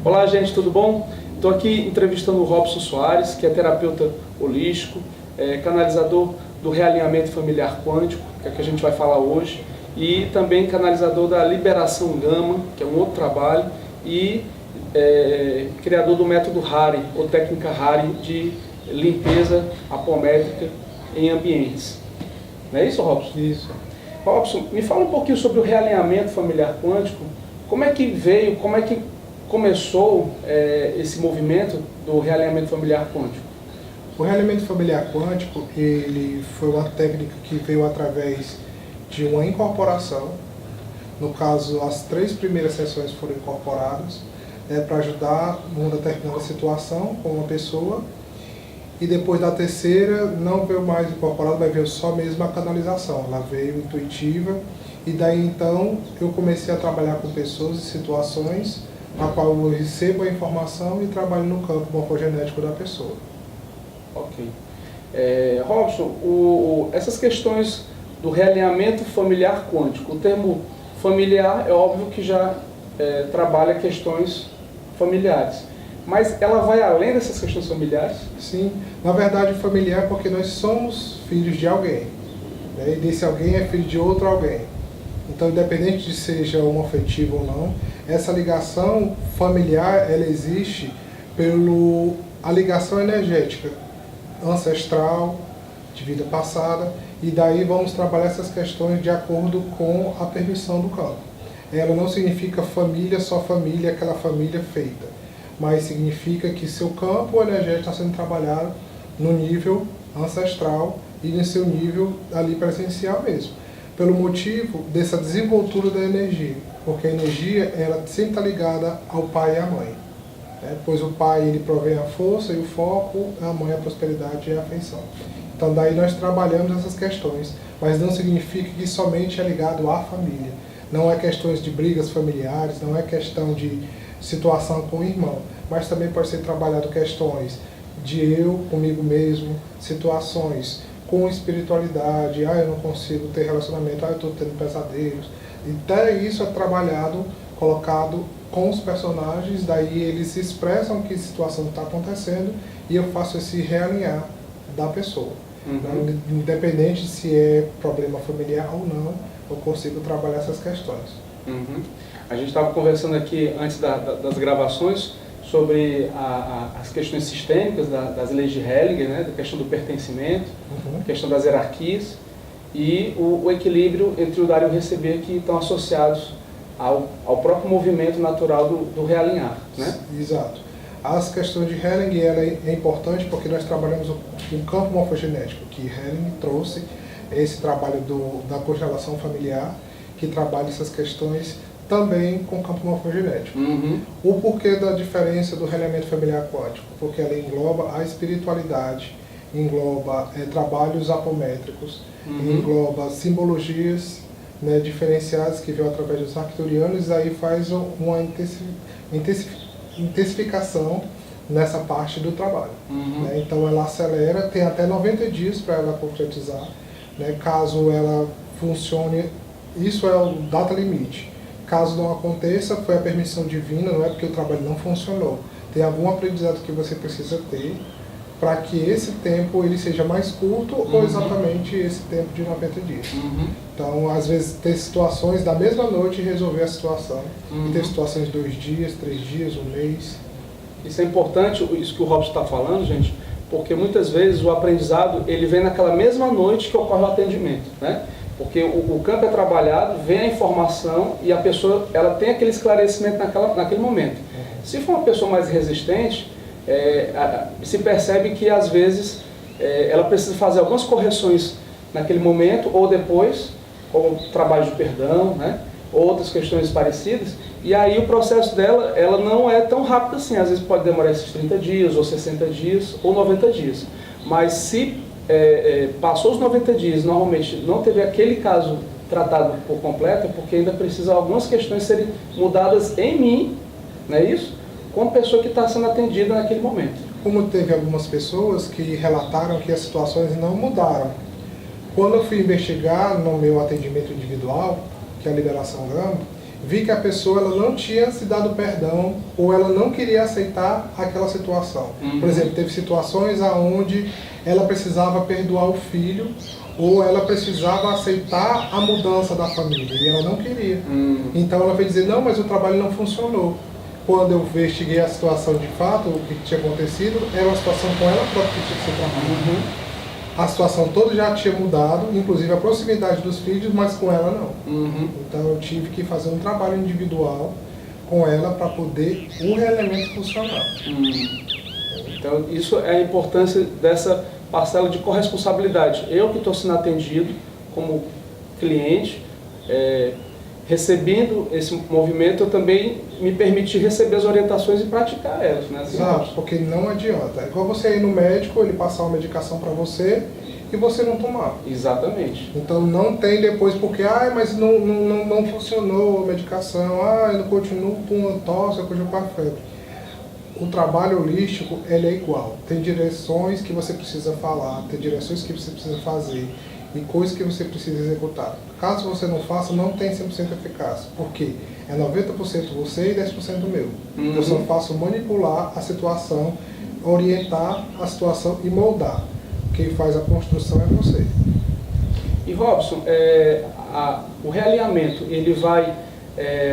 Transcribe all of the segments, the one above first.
Olá, gente, tudo bom? Estou aqui entrevistando o Robson Soares, que é terapeuta holístico, canalizador do realinhamento familiar quântico, que é o que a gente vai falar hoje, e também canalizador da liberação gama, que é um outro trabalho, e criador do método Hari, ou técnica Hari, de limpeza apométrica em ambientes. Não é isso, Robson? Isso. Robson, me fala um pouquinho sobre o realinhamento familiar quântico. Como é que veio, como é que começou esse movimento do realinhamento familiar quântico? O realinhamento familiar quântico, ele foi uma técnica que veio através de uma incorporação. No caso, as 3 primeiras sessões foram incorporadas, para ajudar numa determinada situação com uma pessoa. E depois da terceira, não veio mais incorporado, mas veio só mesmo a canalização. Ela veio intuitiva. E daí então eu comecei a trabalhar com pessoas e situações na qual eu recebo a informação e trabalho no campo morfogenético da pessoa. Ok. Robson, essas questões do realinhamento familiar quântico, o termo familiar é óbvio que já trabalha questões familiares, mas ela vai além dessas questões familiares? Sim, na verdade familiar é porque nós somos filhos de alguém, né? E desse alguém é filho de outro alguém. Então, independente de seja homoafetivo ou não, essa ligação familiar, ela existe pela ligação energética, ancestral, de vida passada, e daí vamos trabalhar essas questões de acordo com a permissão do campo. Ela não significa família, só família, aquela família feita, mas significa que seu campo energético está sendo trabalhado no nível ancestral e no seu nível ali presencial mesmo. Pelo motivo dessa desenvoltura da energia, porque a energia ela sempre está ligada ao pai e à mãe, né? Pois o pai ele provém a força e o foco, a mãe a prosperidade e a afeição. Então daí nós trabalhamos essas questões, mas não significa que somente é ligado à família. Não é questões de brigas familiares, não é questão de situação com o irmão, mas também pode ser trabalhado questões de eu comigo mesmo, situações com espiritualidade, eu não consigo ter relacionamento, eu estou tendo pesadelos. Então isso é trabalhado, colocado com os personagens, daí eles expressam que situação está acontecendo e eu faço esse realinhar da pessoa. Então, independente se é problema familiar ou não, eu consigo trabalhar essas questões. A gente estava conversando aqui antes das gravações sobre as questões sistêmicas das leis de Hellinger, né, da questão do pertencimento, a questão das hierarquias e o equilíbrio entre o dar e o receber que estão associados ao próprio movimento natural do realinhar, né? Exato. As questões de Hellinger ela é importante porque nós trabalhamos o campo morfogenético, que Hellinger trouxe esse trabalho da constelação familiar, que trabalha essas questões também com o campo morfogenético. O porquê da diferença do realinhamento familiar quântico? Porque ela engloba a espiritualidade, engloba trabalhos apométricos, engloba simbologias, né, diferenciadas que vêm através dos arcturianos, e aí faz uma intensificação nessa parte do trabalho. Né? Então ela acelera, tem até 90 dias para ela concretizar, né? Caso ela funcione, isso é o data limite. Caso não aconteça, foi a permissão divina, não é porque o trabalho não funcionou. Tem algum aprendizado que você precisa ter para que esse tempo ele seja mais curto ou exatamente esse tempo de 90 dias. Então, às vezes, tem situações da mesma noite resolver a situação. E tem situações de 2 dias, 3 dias, 1 mês. Isso é importante, isso que o Robson está falando, gente, porque muitas vezes o aprendizado ele vem naquela mesma noite que ocorre o atendimento, né? Porque o campo é trabalhado, vem a informação e a pessoa ela tem aquele esclarecimento naquele momento. Se for uma pessoa mais resistente, se percebe que às vezes ela precisa fazer algumas correções naquele momento ou depois, como trabalho de perdão, né? Outras questões parecidas, e aí o processo dela ela não é tão rápido assim, às vezes pode demorar esses 30 dias, ou 60 dias, ou 90 dias. Mas se passou os 90 dias, normalmente não teve aquele caso tratado por completo, é porque ainda precisa algumas questões serem mudadas em mim, não é isso? Com a pessoa que está sendo atendida naquele momento. Como teve algumas pessoas que relataram que as situações não mudaram. Quando eu fui investigar no meu atendimento individual, que é a liberação gama, vi que a pessoa ela não tinha se dado perdão ou ela não queria aceitar aquela situação. Por exemplo, teve situações onde ela precisava perdoar o filho ou ela precisava aceitar a mudança da família e ela não queria. Então ela veio dizer, não, mas o trabalho não funcionou. Quando eu investiguei a situação de fato, o que tinha acontecido, era uma situação com ela própria que tinha que ser trabalhada. A situação toda já tinha mudado, inclusive a proximidade dos filhos, mas com ela não. Então eu tive que fazer um trabalho individual com ela para poder o realimento funcionar. Então isso é a importância dessa parcela de corresponsabilidade. Eu que estou sendo atendido como cliente, recebendo esse movimento, eu também me permiti receber as orientações e praticar elas, né? Exato, porque não adianta. É igual você ir no médico, ele passar uma medicação para você e você não tomar. Exatamente. Então não tem depois, porque mas não funcionou a medicação, eu não continuo com a tosse, eu continuo com a febre. O trabalho holístico, ele é igual. Tem direções que você precisa falar, tem direções que você precisa fazer e coisas que você precisa executar. Caso você não faça, não tem 100% eficácia. Por quê? É 90% você e 10% meu. Eu só faço manipular a situação, orientar a situação e moldar. Quem faz a construção é você. E Robson, o realinhamento, ele vai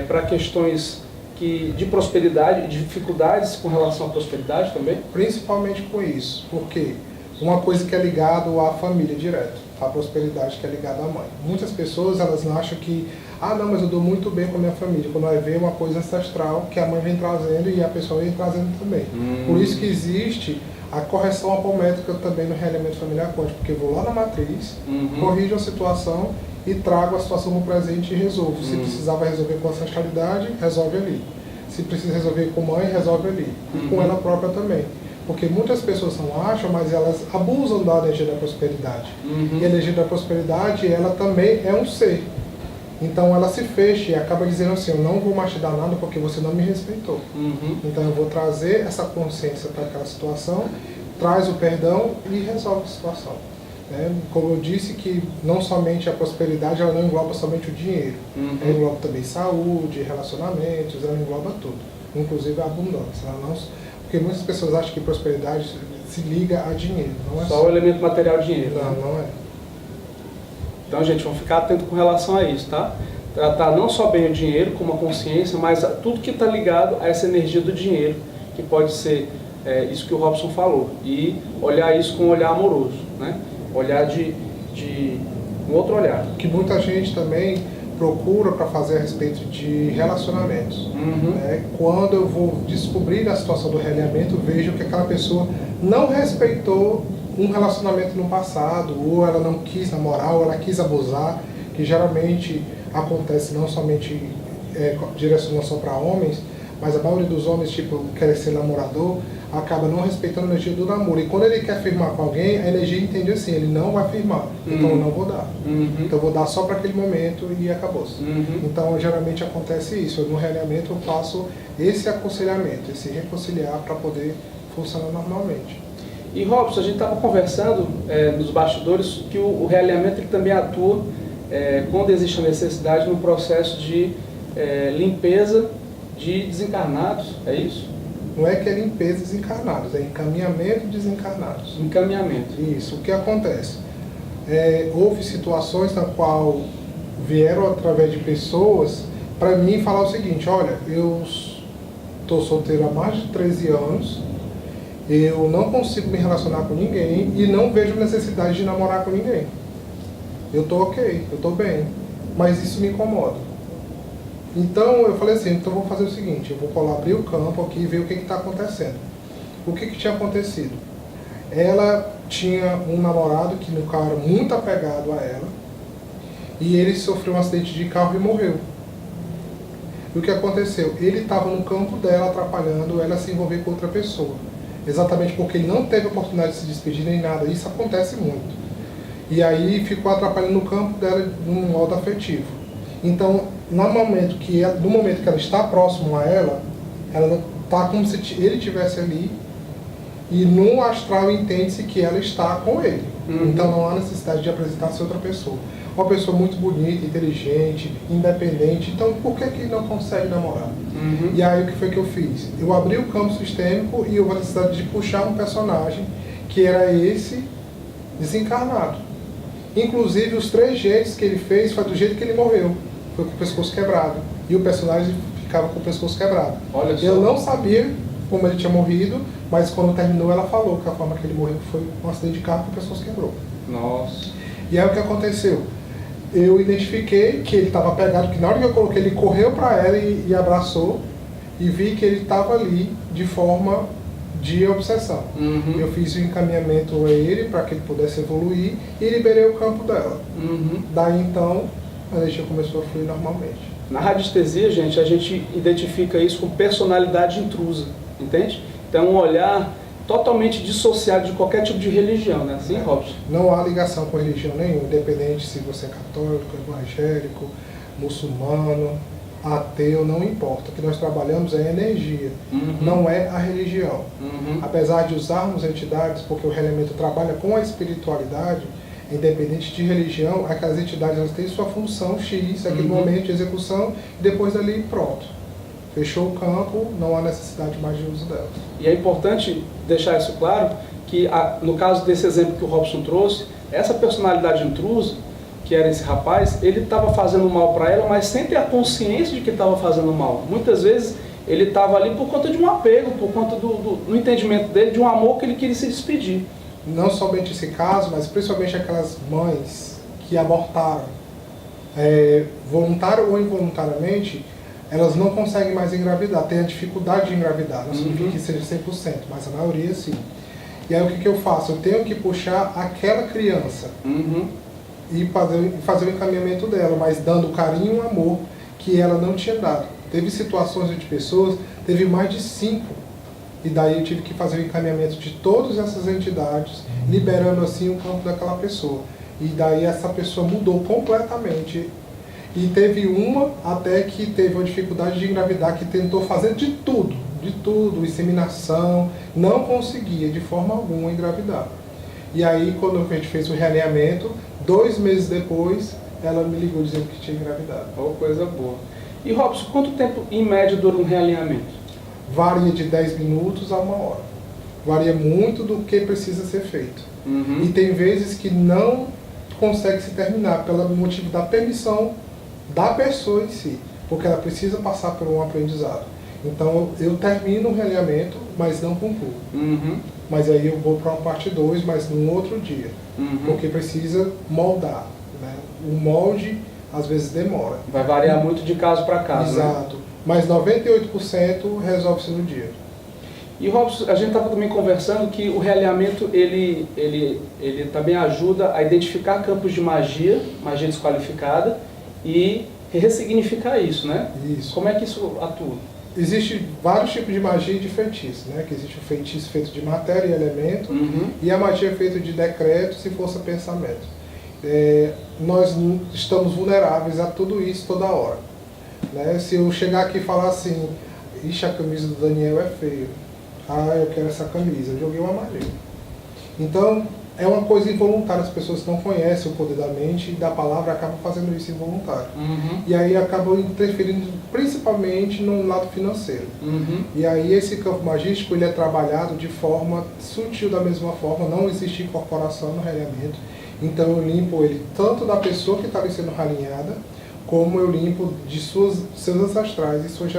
para questões de prosperidade, de dificuldades com relação à prosperidade também? Principalmente com isso. Por quê? Uma coisa que é ligada à família direto. A prosperidade que é ligada à mãe. Muitas pessoas elas acham que, não, mas eu dou muito bem com a minha família. Quando vai ver uma coisa ancestral que a mãe vem trazendo e a pessoa vem trazendo também. Por isso que existe a correção apométrica também no realinhamento familiar quântico, porque eu vou lá na matriz, corrijo a situação e trago a situação no presente e resolvo. Se precisava resolver com a ancestralidade, resolve ali. Se precisa resolver com mãe, resolve ali. E com ela própria também. Porque muitas pessoas não acham, mas elas abusam da energia da prosperidade. E a energia da prosperidade, ela também é um ser. Então ela se fecha e acaba dizendo assim, eu não vou mais te dar nada porque você não me respeitou. Então eu vou trazer essa consciência para aquela situação, traz o perdão e resolve a situação. Como eu disse que não somente a prosperidade, ela não engloba somente o dinheiro. Ela engloba também saúde, relacionamentos, ela engloba tudo. Inclusive a abundância. Porque muitas pessoas acham que prosperidade se liga a dinheiro. Não é só o elemento material dinheiro. Não é. Então, gente, vamos ficar atento com relação a isso, tá? Tratar não só bem o dinheiro, como a consciência, mas tudo que está ligado a essa energia do dinheiro, que pode ser isso que o Robson falou. E olhar isso com um olhar amoroso, né? Olhar de um outro olhar. Que muita gente também procura para fazer a respeito de relacionamentos. Quando eu vou descobrir a situação do realinhamento, vejo que aquela pessoa não respeitou um relacionamento no passado, ou ela não quis namorar, ou ela quis abusar, que geralmente acontece não somente direcionando só para homens, mas a maioria dos homens, quer ser namorador, acaba não respeitando a energia do namoro. E quando ele quer firmar com alguém, a energia entende assim, ele não vai firmar, então eu não vou dar. Então eu vou dar só para aquele momento e acabou-se. Então geralmente acontece isso, no realinhamento eu faço esse aconselhamento, esse reconciliar para poder funcionar normalmente. E Robson, a gente estava conversando nos bastidores que o realinhamento ele também atua quando existe a necessidade no processo de limpeza de desencarnados, é isso? Não é que é limpeza de desencarnados, é encaminhamento de desencarnados. Encaminhamento. Isso. O que acontece? Houve situações na qual vieram através de pessoas para mim falar o seguinte, olha, eu estou solteiro há mais de 13 anos, eu não consigo me relacionar com ninguém e não vejo necessidade de namorar com ninguém. Eu estou ok, eu estou bem, mas isso me incomoda. Então eu falei assim, então eu vou fazer o seguinte, eu vou abrir o campo aqui e ver o que está acontecendo. O que tinha acontecido? Ela tinha um namorado que no cara era muito apegado a ela e ele sofreu um acidente de carro e morreu. E o que aconteceu? Ele estava no campo dela atrapalhando ela a se envolver com outra pessoa. Exatamente porque ele não teve oportunidade de se despedir nem nada. Isso acontece muito. E aí ficou atrapalhando no campo dela de um modo afetivo. Então, no momento que ela está próximo a ela está como se ele estivesse ali e no astral entende-se que ela está com ele. Então não há necessidade de apresentar-se outra pessoa. uma pessoa muito bonita, inteligente, independente, então por que não consegue namorar? E aí o que foi que eu fiz? Eu abri o campo sistêmico e eu necessidade de puxar um personagem que era esse desencarnado. Inclusive os 3 jeitos que ele fez foi do jeito que ele morreu, foi com o pescoço quebrado. E o personagem ficava com o pescoço quebrado. Olha só. Eu não sabia como ele tinha morrido, mas quando terminou ela falou que a forma que ele morreu foi um acidente de carro que o pescoço quebrou. Nossa. E aí o que aconteceu? Eu identifiquei que ele estava pegado, que na hora que eu coloquei ele correu para ela e abraçou, e vi que ele estava ali de forma de obsessão. Eu fiz o encaminhamento a ele para que ele pudesse evoluir e liberei o campo dela. Daí então a energia começou a fluir normalmente. Na radiestesia, gente, a gente identifica isso com personalidade intrusa, entende? Então é um olhar totalmente dissociado de qualquer tipo de religião, né? Assim, Robson? Não há ligação com religião nenhuma, independente se você é católico, evangélico, muçulmano, ateu, não importa. O que nós trabalhamos é energia, não é a religião. Apesar de usarmos entidades, porque o realinhamento trabalha com a espiritualidade, independente de religião, aquelas entidades elas têm sua função X, aquele momento de execução, e depois dali pronto. Fechou o campo, não há necessidade mais de uso delas. E é importante deixar isso claro, que no caso desse exemplo que o Robson trouxe, essa personalidade intrusa, que era esse rapaz, ele estava fazendo mal para ela, mas sem ter a consciência de que estava fazendo mal. Muitas vezes ele estava ali por conta de um apego, por conta do entendimento dele, de um amor que ele queria se despedir. Não somente esse caso, mas principalmente aquelas mães que abortaram, voluntária ou involuntariamente, elas não conseguem mais engravidar, têm a dificuldade de engravidar, não significa que seja 100%, mas a maioria sim. E aí o que eu faço? Eu tenho que puxar aquela criança e fazer o encaminhamento dela, mas dando o carinho e o amor que ela não tinha dado. Teve situações de pessoas, teve mais de 5, e daí eu tive que fazer o encaminhamento de todas essas entidades, liberando assim o campo daquela pessoa. E daí essa pessoa mudou completamente. E teve uma até que teve uma dificuldade de engravidar, que tentou fazer de tudo, inseminação, não conseguia de forma alguma engravidar. E aí quando a gente fez o realinhamento, 2 meses depois, ela me ligou dizendo que tinha engravidado. Oh, coisa boa. E Robson, quanto tempo em média dura um realinhamento? Varia de 10 minutos a 1 hora. Varia muito do que precisa ser feito. E tem vezes que não consegue se terminar pelo motivo da permissão da pessoa em si, porque ela precisa passar por um aprendizado. Então eu termino o realinhamento, mas não concluo. Mas aí eu vou para uma parte 2, mas num outro dia, porque precisa moldar, né? O molde às vezes demora. Vai variar muito de caso para caso. Exato. Né? Mas 98% resolve-se no dia. E Robson, a gente estava também conversando que o realinhamento ele também ajuda a identificar campos de magia desqualificada, e ressignificar isso, né? Isso. Como é que isso atua? Existem vários tipos de magia e de feitiço, né? Que existe o feitiço feito de matéria e elemento, e a magia feita de decretos e força-pensamento. Nós estamos vulneráveis a tudo isso toda hora. Né? Se eu chegar aqui e falar assim, ixi, a camisa do Daniel é feia, eu quero essa camisa, eu joguei uma magia. Então, é uma coisa involuntária, as pessoas não conhecem o poder da mente e da palavra acabam fazendo isso involuntário. E aí acabam interferindo principalmente no lado financeiro. E aí esse campo magístico ele é trabalhado de forma sutil da mesma forma, não existe incorporação no realinhamento. Então eu limpo ele tanto da pessoa que está ali sendo realinhada, como eu limpo de seus ancestrais e suas